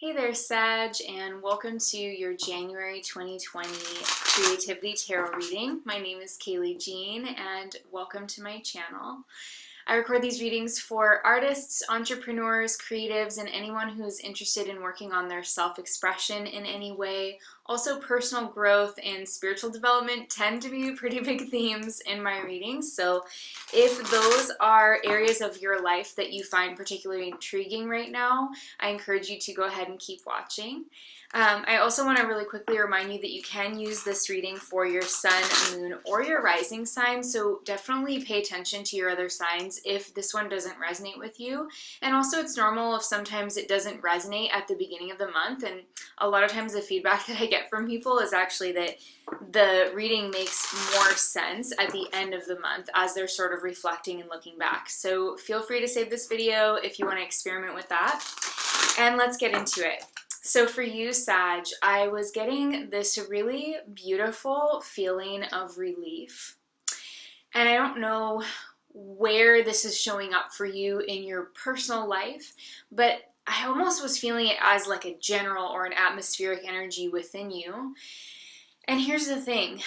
Hey there, Sag, and welcome to your January 2020 Creativity Tarot reading. My name is Kayleigh Jean, and welcome to my channel. I record these readings for artists, entrepreneurs, creatives, and anyone who is interested in working on their self-expression in any way. Also, personal growth and spiritual development tend to be pretty big themes in my readings, so if those are areas of your life that you find particularly intriguing right now, I encourage you to go ahead and keep watching. I also want to really quickly remind you that you can use this reading for your sun, moon, or your rising sign, so definitely pay attention to your other signs if this one doesn't resonate with you. And also, it's normal if sometimes it doesn't resonate at the beginning of the month, and a lot of times the feedback that I get from people is actually that the reading makes more sense at the end of the month as they're sort of reflecting and looking back. So feel free to save this video if you want to experiment with that. And let's get into it. So for you, Sag, I was getting this really beautiful feeling of relief. And I don't know where this is showing up for you in your personal life, but I almost was feeling it as like a general or an atmospheric energy within you. And here's the thing,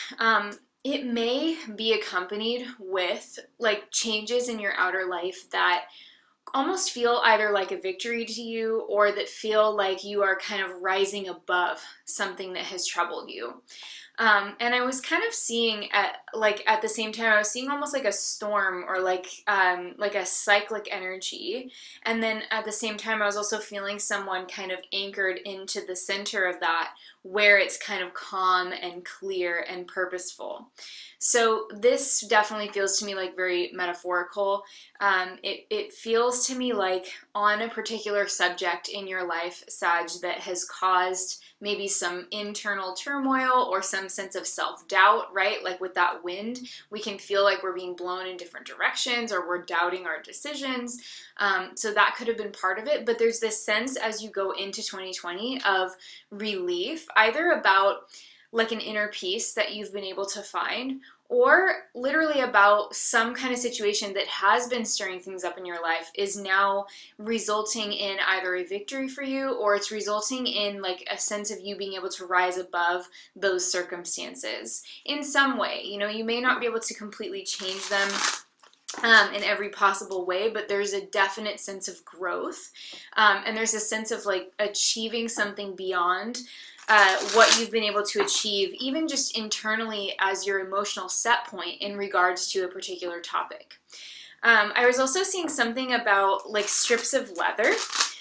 it may be accompanied with like changes in your outer life that almost feel either like a victory to you or that feel like you are kind of rising above something that has troubled you. And I was kind of seeing at the same time, I was seeing almost like a storm or like a cyclic energy. And then at the same time, I was also feeling someone kind of anchored into the center of that, where it's kind of calm and clear and purposeful. So this definitely feels to me like very metaphorical. It feels to me like on a particular subject in your life, Sag, that has caused maybe some internal turmoil or some sense of self-doubt, right? Like with that wind, we can feel like we're being blown in different directions or we're doubting our decisions. So that could have been part of it. But there's this sense as you go into 2020 of relief, either about like an inner peace that you've been able to find, or literally about some kind of situation that has been stirring things up in your life is now resulting in either a victory for you, or it's resulting in like a sense of you being able to rise above those circumstances in some way. You know, you may not be able to completely change them in every possible way, but there's a definite sense of growth, and there's a sense of like achieving something beyond what you've been able to achieve, even just internally as your emotional set point in regards to a particular topic. I was also seeing something about like strips of leather.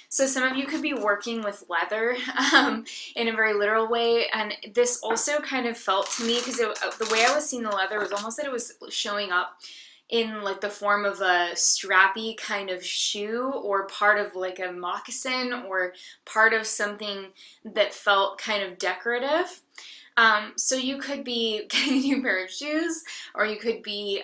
So some of you could be working with leather in a very literal way, and this also kind of felt to me, because the way I was seeing the leather was almost that it was showing up in like the form of a strappy kind of shoe, or part of like a moccasin, or part of something that felt kind of decorative. So you could be getting a new pair of shoes, or you could be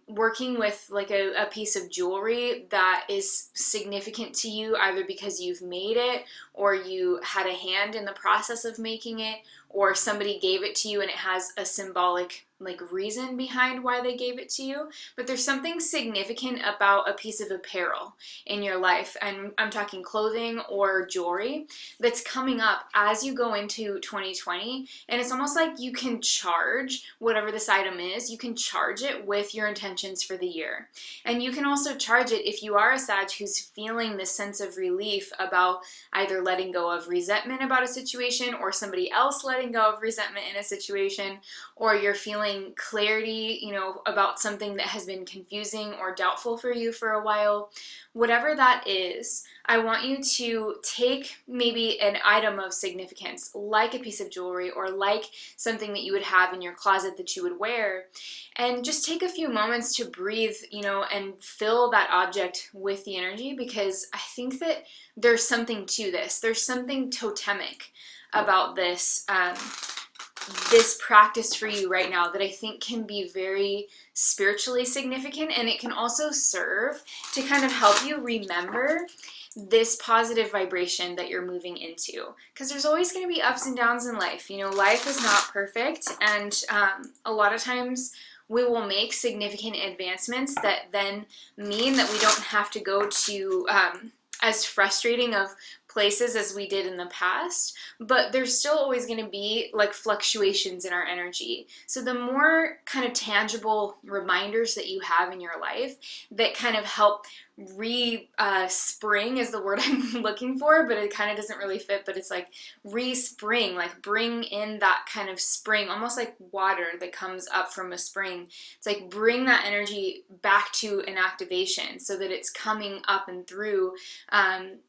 working with like a piece of jewelry that is significant to you, either because you've made it, or you had a hand in the process of making it, or somebody gave it to you and it has a symbolic like reason behind why they gave it to you. But there's something significant about a piece of apparel in your life, and I'm talking clothing or jewelry, that's coming up as you go into 2020. And it's almost like you can charge whatever this item is, you can charge it with your intentions for the year. And you can also charge it if you are a Sag who's feeling this sense of relief about either letting go of resentment about a situation, or somebody else letting go of resentment in a situation, or you're feeling clarity, you know, about something that has been confusing or doubtful for you for a while. Whatever that is, I want you to take maybe an item of significance, like a piece of jewelry, or like something that you would have in your closet that you would wear, and just take a few moments to breathe, you know, and fill that object with the energy, because I think that there's something to this. There's something totemic about this practice for you right now that I think can be very spiritually significant, and it can also serve to kind of help you remember this positive vibration that you're moving into, because there's always going to be ups and downs in life. You know, life is not perfect, and a lot of times we will make significant advancements that then mean that we don't have to go to as frustrating of places as we did in the past, but there's still always going to be like fluctuations in our energy. So the more kind of tangible reminders that you have in your life that kind of help spring is the word I'm looking for, but it kind of doesn't really fit, but it's like respring, like bring in that kind of spring, almost like water that comes up from a spring. It's like bring that energy back to an activation so that it's coming up and through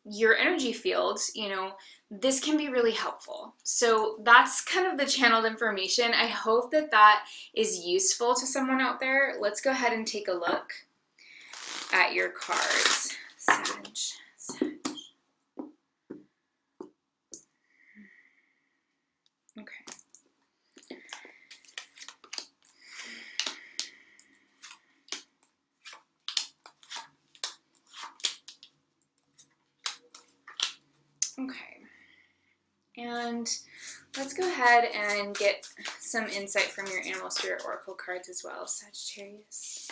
your energy fields, you know. This can be really helpful. So that's kind of the channeled information. I hope that that is useful to someone out there. Let's go ahead and take a look at your cards. Sag. Okay. Okay. And let's go ahead and get some insight from your Animal Spirit Oracle cards as well. Sagittarius.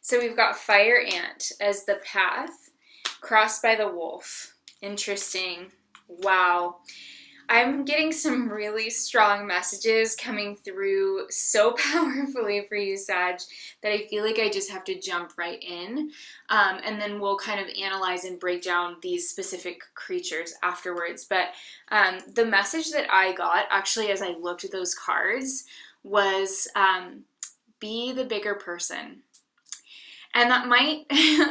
So we've got Fire Ant as the path, crossed by the wolf. Interesting. Wow. I'm getting some really strong messages coming through so powerfully for you, Sag, that I feel like I just have to jump right in. And then we'll kind of analyze and break down these specific creatures afterwards. But the message that I got, actually, as I looked at those cards, was be the bigger person. And that might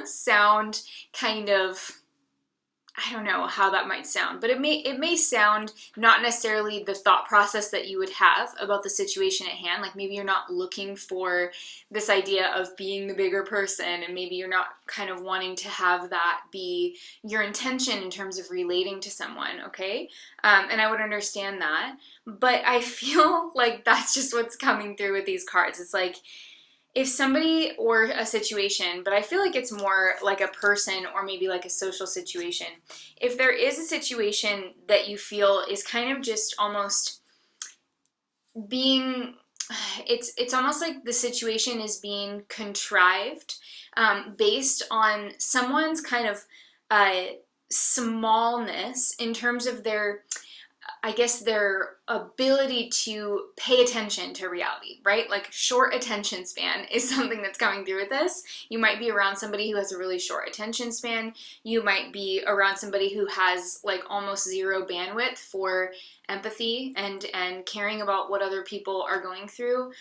sound kind of, I don't know how that might sound, but it may sound not necessarily the thought process that you would have about the situation at hand. Like maybe you're not looking for this idea of being the bigger person, and maybe you're not kind of wanting to have that be your intention in terms of relating to someone, okay? And I would understand that, but I feel like that's just what's coming through with these cards. It's like, if somebody or a situation, but I feel like it's more like a person or maybe like a social situation, if there is a situation that you feel is kind of just almost being, it's almost like the situation is being contrived based on someone's kind of smallness in terms of their, I guess, their ability to pay attention to reality, right? Like short attention span is something that's coming through with this. You might be around somebody who has a really short attention span. You might be around somebody who has like almost zero bandwidth for empathy and caring about what other people are going through.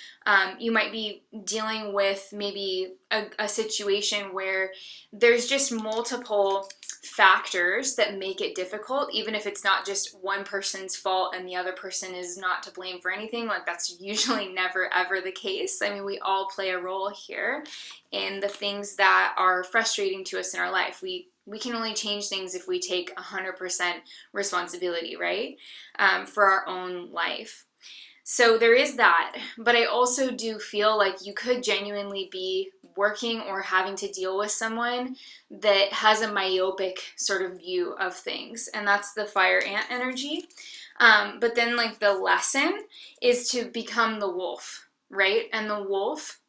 You might be dealing with maybe a situation where there's just multiple factors that make it difficult, even if it's not just one person's fault and the other person is not to blame for anything. Like that's usually never ever the case. I mean, we all play a role here in the things that are frustrating to us in our life. We can only change things if we take 100% responsibility, right? For our own life. So there is that, but I also do feel like you could genuinely be working or having to deal with someone that has a myopic sort of view of things, and that's the Fire Ant energy. But then like the lesson is to become the wolf, right? And the wolf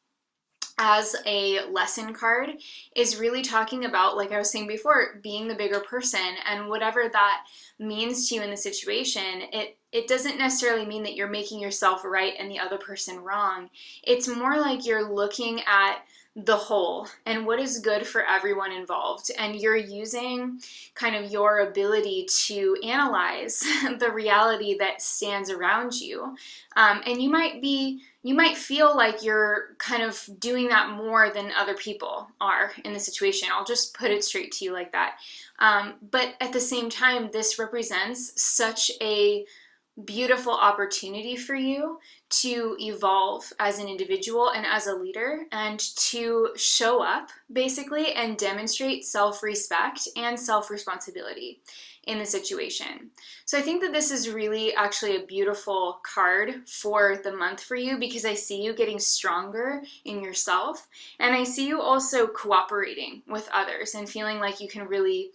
as a lesson card is really talking about, like I was saying before, being the bigger person, and whatever that means to you in the situation, it doesn't necessarily mean that you're making yourself right and the other person wrong. It's more like you're looking at the whole and what is good for everyone involved, and you're using kind of your ability to analyze the reality that stands around you. And you might feel like you're kind of doing that more than other people are in the situation. I'll just put it straight to you like that. But at the same time, this represents such a beautiful opportunity for you to evolve as an individual and as a leader, and to show up basically and demonstrate self-respect and self-responsibility in the situation. So I think that this is really actually a beautiful card for the month for you, because I see you getting stronger in yourself, and I see you also cooperating with others and feeling like you can really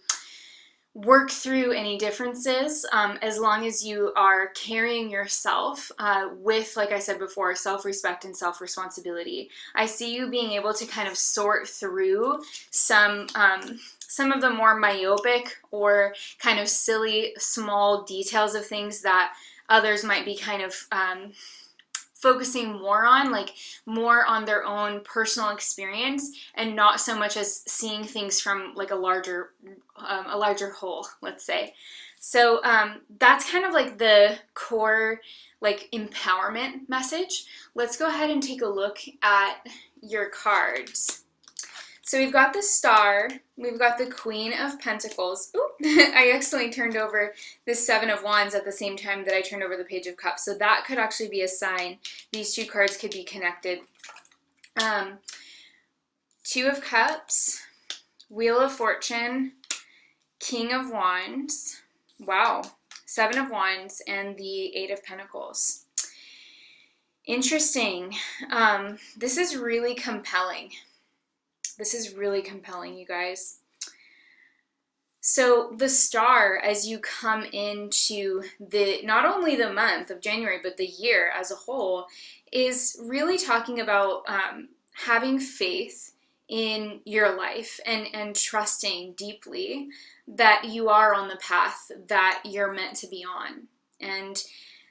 work through any differences, as long as you are carrying yourself with, like I said before, self-respect and self-responsibility. I see you being able to kind of sort through some of the more myopic or kind of silly small details of things that others might be kind of focusing more on, like more on their own personal experience and not so much as seeing things from like a larger whole, let's say. So that's kind of like the core like empowerment message. Let's go ahead and take a look at your cards. So we've got the Star, we've got the Queen of Pentacles. Ooh, I accidentally turned over the Seven of Wands at the same time that I turned over the Page of Cups. So that could actually be a sign. These two cards could be connected. Two of Cups, Wheel of Fortune, King of Wands. Wow. Seven of Wands and the Eight of Pentacles. Interesting. This is really compelling. This is really compelling, you guys. So the Star, as you come into not only the month of January, but the year as a whole, is really talking about having faith in your life and trusting deeply that you are on the path that you're meant to be on. And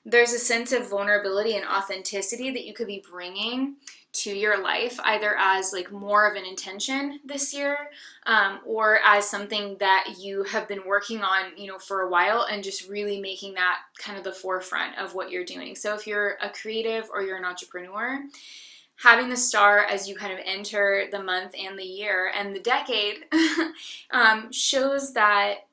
there's a sense of vulnerability and authenticity that you could be bringing to your life, either as like more of an intention this year, or as something that you have been working on, for a while, and just really making that kind of the forefront of what you're doing. So if you're a creative or you're an entrepreneur, having the Star as you kind of enter the month and the year and the decade shows that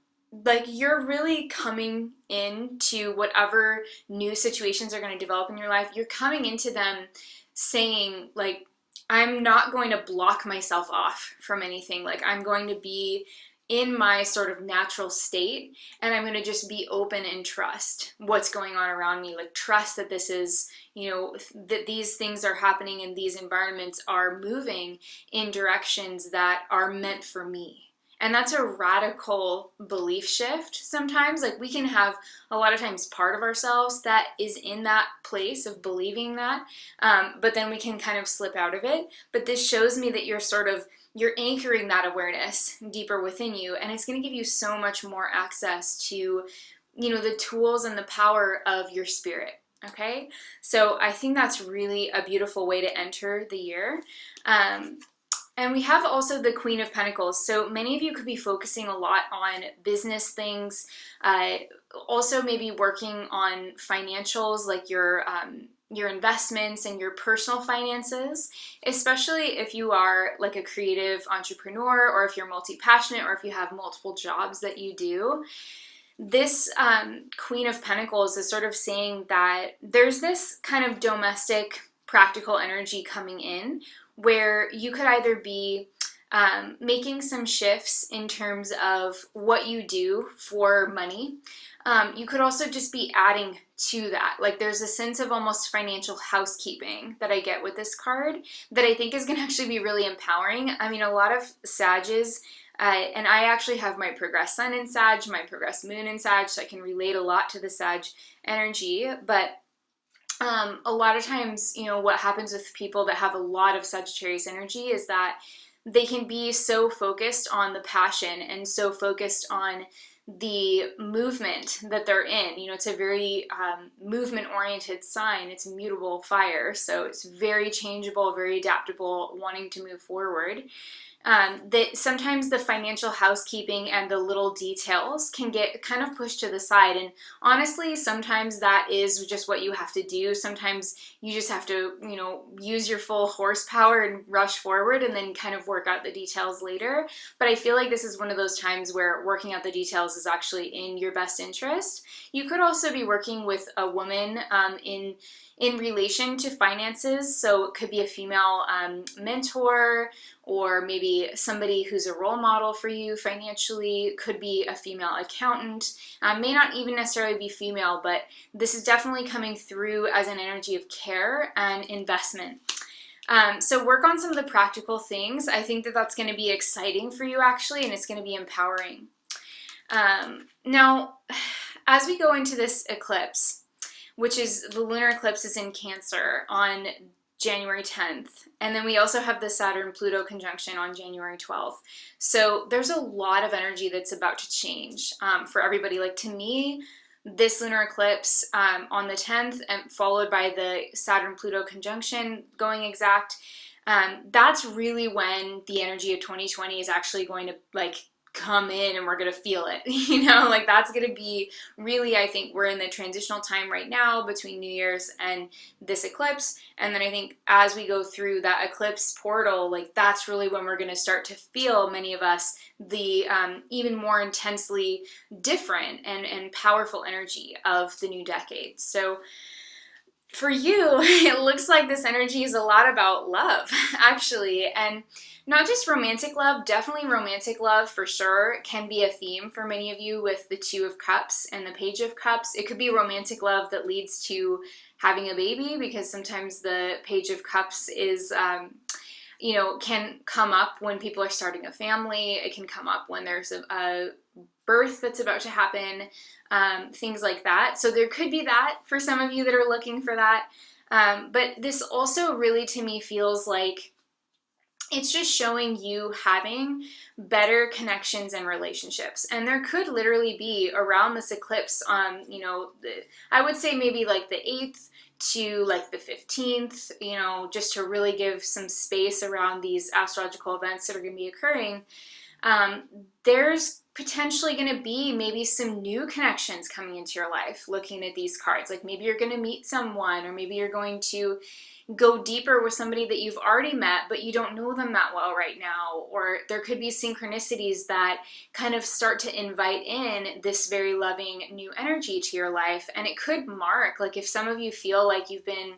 like you're really coming into whatever new situations are going to develop in your life. You're coming into them saying like, I'm not going to block myself off from anything. Like I'm going to be in my sort of natural state, and I'm going to just be open and trust what's going on around me. Like trust that this is, that these things are happening and these environments are moving in directions that are meant for me. And that's a radical belief shift sometimes. Like we can have a lot of times part of ourselves that is in that place of believing that, but then we can kind of slip out of it. But this shows me that you're anchoring that awareness deeper within you, and it's going to give you so much more access to, the tools and the power of your spirit. Okay? So I think that's really a beautiful way to enter the year. And we have also the Queen of Pentacles. So many of you could be focusing a lot on business things, also maybe working on financials, like your investments and your personal finances, especially if you are like a creative entrepreneur, or if you're multi-passionate, or if you have multiple jobs that you do. This Queen of Pentacles is sort of saying that there's this kind of domestic, practical energy coming in, where you could either be making some shifts in terms of what you do for money. You could also just be adding to that. Like there's a sense of almost financial housekeeping that I get with this card that I think is going to actually be really empowering. I mean, a lot of Sages, and I actually have my progress sun in Sag, my progress moon in Sag, so I can relate a lot to the Sag energy. But a lot of times, what happens with people that have a lot of Sagittarius energy is that they can be so focused on the passion and so focused on the movement that they're in. It's a very movement-oriented sign. It's mutable fire, so it's very changeable, very adaptable, wanting to move forward. That sometimes the financial housekeeping and the little details can get kind of pushed to the side. And honestly, sometimes that is just what you have to do. Sometimes you just have to, use your full horsepower and rush forward and then kind of work out the details later. But I feel like this is one of those times where working out the details is actually in your best interest. You could also be working with a woman in relation to finances. So it could be a female mentor, or maybe somebody who's a role model for you financially. Could be a female accountant. May not even necessarily be female, but this is definitely coming through as an energy of care and investment. So work on some of the practical things. I think that that's going to be exciting for you actually, and it's going to be empowering. Now, as we go into this eclipse, which is the lunar eclipse is in Cancer on January 10th. And then we also have the Saturn-Pluto conjunction on January 12th. So there's a lot of energy that's about to change for everybody. Like, to me, this lunar eclipse on the 10th and followed by the Saturn-Pluto conjunction going exact, that's really when the energy of 2020 is actually going to like come in and we're going to feel it, you know, like that's going to be really, I think we're in the transitional time right now between New Year's and this eclipse. And then I think as we go through that eclipse portal, like that's really when we're going to start to feel, many of us, the even more intensely different and powerful energy of the new decade. So for you, it looks like this energy is a lot about love, actually, and not just romantic love, definitely romantic love for sure can be a theme for many of you with the Two of Cups and the Page of Cups. It could be romantic love that leads to having a baby, because sometimes the Page of Cups is, you know, can come up when people are starting a family. It can come up when there's a birth that's about to happen, things like that. So there could be that for some of you that are looking for that. But this also really, to me, feels like it's just showing you having better connections and relationships. And there could literally be around this eclipse, you know, I would say maybe like the 8th to like the 15th, you know, just to really give some space around these astrological events that are going to be occurring. There's potentially going to be maybe some new connections coming into your life looking at these cards. Like maybe you're going to meet someone, or maybe you're going to go deeper with somebody that you've already met, but you don't know them that well right now. Or there could be synchronicities that kind of start to invite in this very loving new energy to your life. And it could mark, like if some of you feel like you've been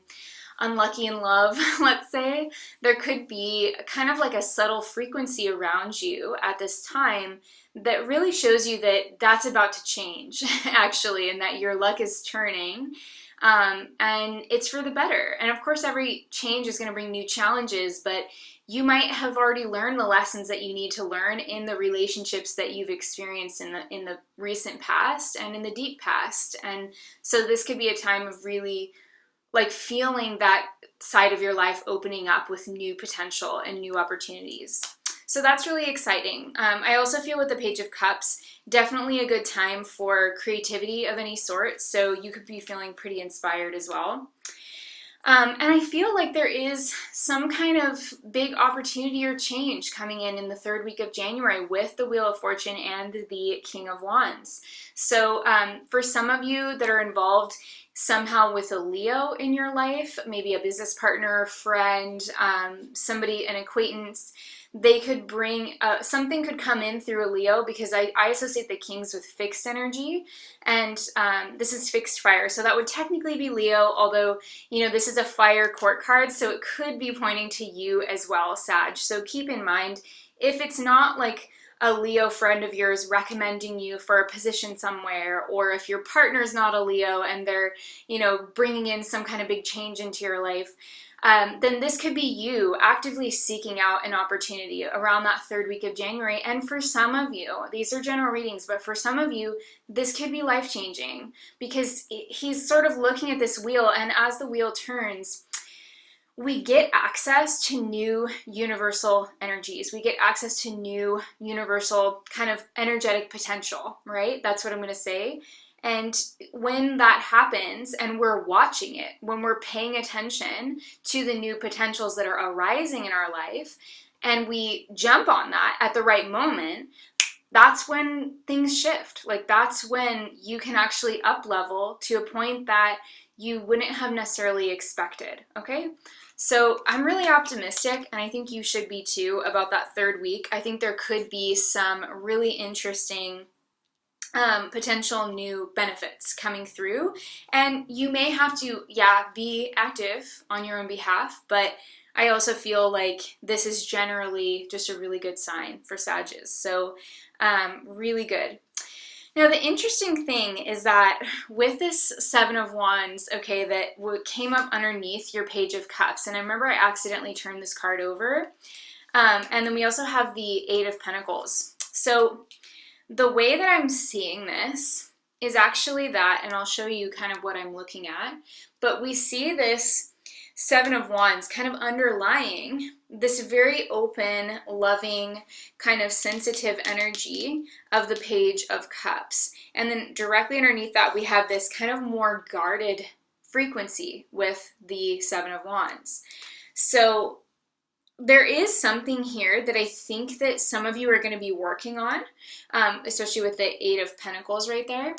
unlucky in love, let's say, there could be kind of like a subtle frequency around you at this time that really shows you that that's about to change, actually, and that your luck is turning. And it's for the better. And of course, every change is going to bring new challenges, but you might have already learned the lessons that you need to learn in the relationships that you've experienced in the recent past and in the deep past. And so this could be a time of really like feeling that side of your life opening up with new potential and new opportunities. So that's really exciting. I also feel with the Page of Cups, definitely a good time for creativity of any sort. So you could be feeling pretty inspired as well. And I feel like there is some kind of big opportunity or change coming in the third week of January with the Wheel of Fortune and the King of Wands. So for some of you that are involved somehow with a Leo in your life, maybe a business partner, friend, somebody, an acquaintance, they could bring, something could come in through a Leo, because I associate the Kings with fixed energy, and this is fixed fire. So that would technically be Leo, although, you know, this is a fire court card, so it could be pointing to you as well, Sag. So keep in mind, if it's not like a Leo friend of yours recommending you for a position somewhere, or if your partner's not a Leo and they're, you know, bringing in some kind of big change into your life, then this could be you actively seeking out an opportunity around that third week of January. And for some of you, these are general readings, but for some of you, this could be life-changing, because he's sort of looking at this wheel, and as the wheel turns, we get access to new universal energies. We get access to new universal kind of energetic potential, right? That's what I'm going to say. And when that happens and we're watching it, when we're paying attention to the new potentials that are arising in our life, and we jump on that at the right moment, that's when things shift. Like that's when you can actually up level to a point that you wouldn't have necessarily expected, okay? So I'm really optimistic, and I think you should be too, about that third week. I think there could be some really interesting potential new benefits coming through, and you may have to, be active on your own behalf, but I also feel like this is generally just a really good sign for Sagittarius. So really good. Now, the interesting thing is that with this Seven of Wands, okay, that came up underneath your Page of Cups, and I remember I accidentally turned this card over, and then we also have the Eight of Pentacles. So The way that I'm seeing this is actually that, and I'll show you kind of what I'm looking at, but we see this Seven of Wands kind of underlying this very open, loving, kind of sensitive energy of the Page of Cups. And then directly underneath that, we have this kind of more guarded frequency with the Seven of Wands. So there is something here that I think that some of you are going to be working on, especially with the Eight of Pentacles right there.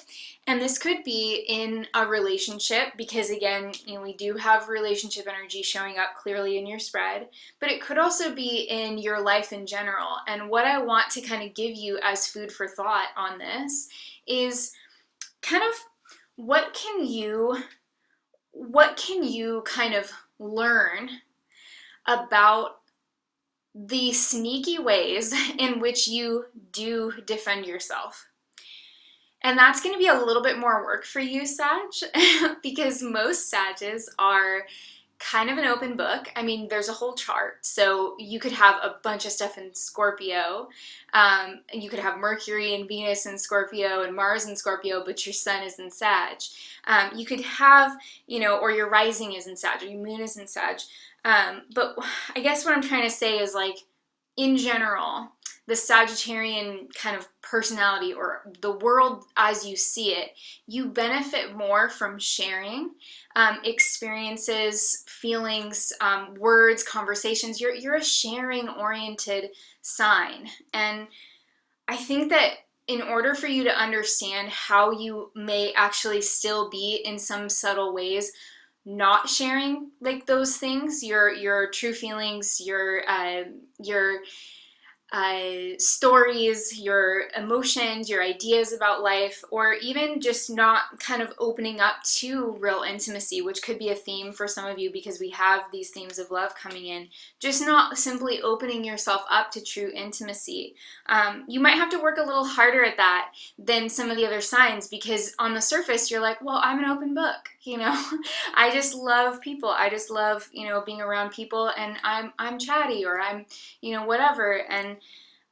And this could be in a relationship because, again, we do have relationship energy showing up clearly in your spread, but it could also be in your life in general. And what I want to kind of give you as food for thought on this is kind of what can you kind of learn about the sneaky ways in which you do defend yourself. And that's going to be a little bit more work for you, Sag, because most Sages are kind of an open book. I mean, there's a whole chart, so you could have a bunch of stuff in Scorpio. You could have Mercury and Venus in Scorpio and Mars in Scorpio, but your Sun is in Sag. You could have, or your rising is in Sag, or your moon is in Sag. But I guess what I'm trying to say is, like, in general, the Sagittarian kind of personality, or the world as you see it, you benefit more from sharing experiences, feelings, words, conversations. You're a sharing-oriented sign. And I think that in order for you to understand how you may actually still be, in some subtle ways, not sharing like those things, your true feelings, your stories, your emotions, your ideas about life, or even just not kind of opening up to real intimacy, which could be a theme for some of you because we have these themes of love coming in, just not simply opening yourself up to true intimacy. You might have to work a little harder at that than some of the other signs, because on the surface you're like, well, I'm an open book, I just love people. I just love, being around people, and I'm chatty, or I'm, whatever. And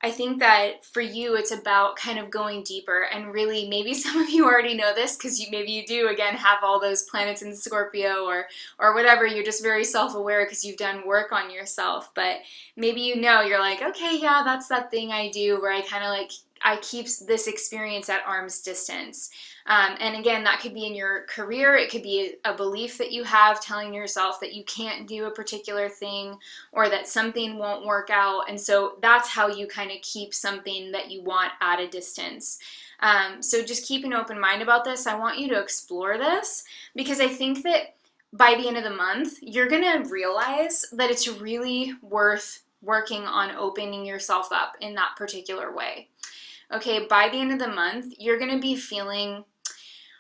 I think that for you, it's about kind of going deeper, and really, maybe some of you already know this because maybe you do, again, have all those planets in Scorpio or whatever. You're just very self-aware because you've done work on yourself. But maybe you're like, okay, yeah, that's that thing I do where I kind of like, I keep this experience at arm's distance. And again, that could be in your career. It could be a belief that you have telling yourself that you can't do a particular thing, or that something won't work out. And so that's how you kind of keep something that you want at a distance. So just keep an open mind about this. I want you to explore this, because I think that by the end of the month, you're going to realize that it's really worth working on opening yourself up in that particular way. Okay, by the end of the month, you're going to be feeling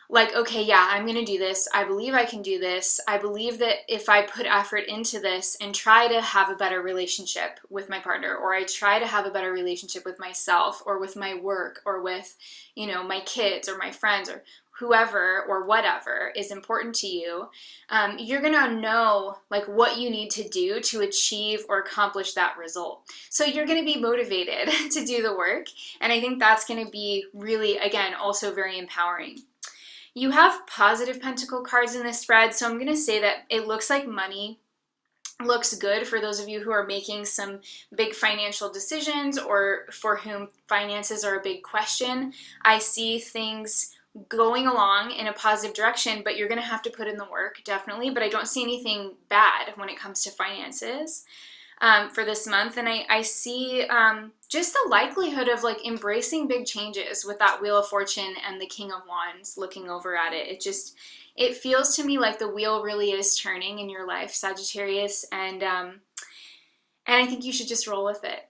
like, okay, yeah, I'm going to do this. I believe I can do this. I believe that if I put effort into this and try to have a better relationship with my partner, or I try to have a better relationship with myself, or with my work, or with, my kids, or my friends, or whoever or whatever is important to you, you're gonna know like what you need to do to achieve or accomplish that result. So you're gonna be motivated to do the work, and I think that's gonna be really, again, also very empowering. You have positive pentacle cards in this spread, so I'm gonna say that it looks like money looks good for those of you who are making some big financial decisions, or for whom finances are a big question. I see things going along in a positive direction, but you're going to have to put in the work, definitely. But I don't see anything bad when it comes to finances for this month. And I see just the likelihood of like embracing big changes with that Wheel of Fortune and the King of Wands looking over at it. It feels to me like the wheel really is turning in your life, Sagittarius, and I think you should just roll with it.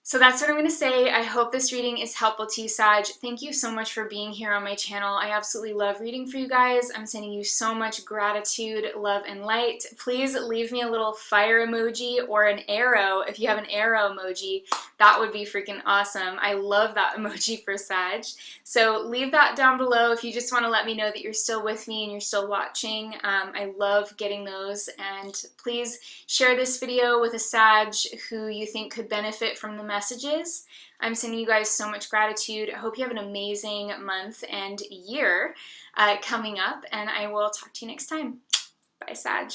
So that's what I'm going to say. I hope this reading is helpful to you, Sag. Thank you so much for being here on my channel. I absolutely love reading for you guys. I'm sending you so much gratitude, love, and light. Please leave me a little fire emoji or an arrow. If you have an arrow emoji, that would be freaking awesome. I love that emoji for Sag. So leave that down below if you just want to let me know that you're still with me and you're still watching. I love getting those. And please share this video with a Sag who you think could benefit from the message. messages. I'm sending you guys so much gratitude. I hope you have an amazing month and year coming up, and I will talk to you next time. Bye, Sag.